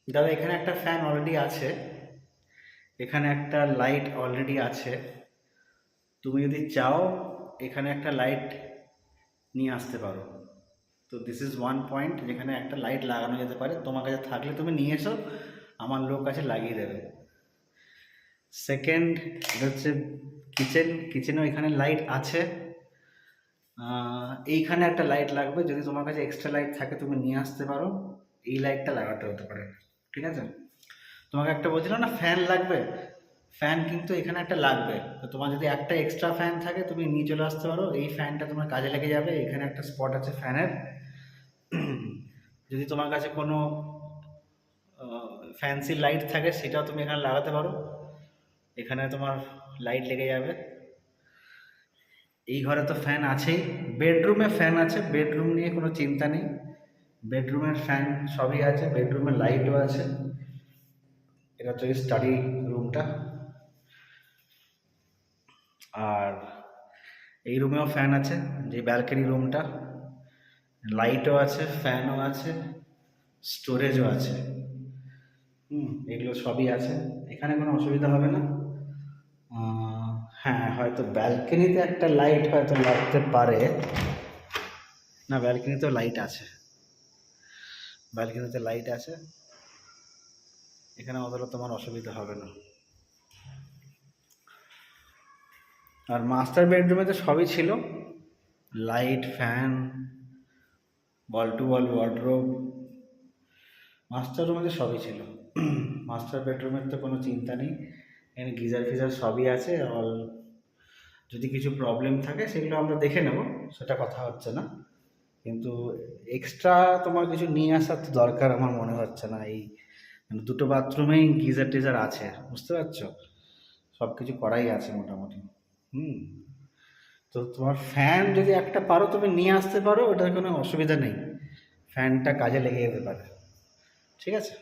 দাদা এখানে একটা ফ্যান অলরেডি আছে, এখানে একটা লাইট অলরেডি আছে। তুমি যদি চাও এখানে একটা লাইট নিয়ে আসতে পারো। তো দিস ইজ ওয়ান পয়েন্ট যেখানে একটা লাইট লাগানো যেতে পারে, তোমার কাছে থাকলে তুমি নিয়ে এসো, আমার লোক আছে লাগিয়ে দেবে। সেকেন্ড, এটা হচ্ছে কিচেনও এখানে লাইট আছে। এইখানে একটা লাইট লাগবে, যদি তোমার কাছে এক্সট্রা লাইট থাকে তুমি নিয়ে আসতে পারো, এই লাইটটা লাগাতে হতে পারে। ঠিক আছে, তোমাকে একটা বলছিলাম না ফ্যান লাগবে, ফ্যান কিন্তু এখানে একটা লাগবে। তো তোমার যদি একটা এক্সট্রা ফ্যান থাকে তুমি নিয়ে চলে আসতে পারো, এই ফ্যানটা তোমার কাজে লেগে যাবে। এখানে একটা স্পট আছে ফ্যানের। যদি তোমার কাছে কোনো ফ্যান্সি লাইট থাকে সেটাও তুমি এখানে লাগাতে পারো, এখানে তোমার লাইট লেগে যাবে। এই ঘরে তো ফ্যান আছেই, বেডরুমে ফ্যান আছে, বেডরুম নিয়ে কোনো চিন্তা নেই। বেডরুমের ফ্যান সবই আছে, বেডরুমের লাইটও আছে। এটা হচ্ছে স্টাডি রুমটা। আর এই রুমেও ফ্যান আছে, যে ব্যালকনি রুমটা, লাইটও আছে, ফ্যানও আছে, স্টোরেজও আছে। এগুলো সবই আছে, এখানে কোনো অসুবিধা হবে না। হ্যাঁ, হয়তো ব্যালকনিতে একটা লাইট হয়তো লাগতে পারে। না, ব্যালকনিতেও লাইট আছে, ব্যালকনিতে লাইট আছে, এখানে অতটা তোমার অসুবিধা হবে না। আর মাস্টার বেডরুমে তো সবই ছিল, light, fan, wall to all wardrobe, master রুমে তো সবই ছিল। মাস্টার বেডরুমের তো কোনো চিন্তা নেই, এখানে গিজার ফিজার সবই আছে। অল, যদি কিছু প্রবলেম থাকে সেগুলো আমরা দেখে নেব, সেটা কথা হচ্ছে না। কিন্তু এক্সট্রা তোমার কিছু নিয়ে আসার তো দরকার আমার মনে হচ্ছে না। এই মানে দুটো বাথরুমেই গিজার টিজার আছে, বুঝতে পারছো, সব কিছু করাই আছে মোটামুটি। হুম তো তোমার ফ্যান যদি একটা পারো তুমি নিয়ে আসতে পারো, ওটার কোনো অসুবিধা নেই, ফ্যানটা কাজে লেগে যেতে পারে। ঠিক আছে।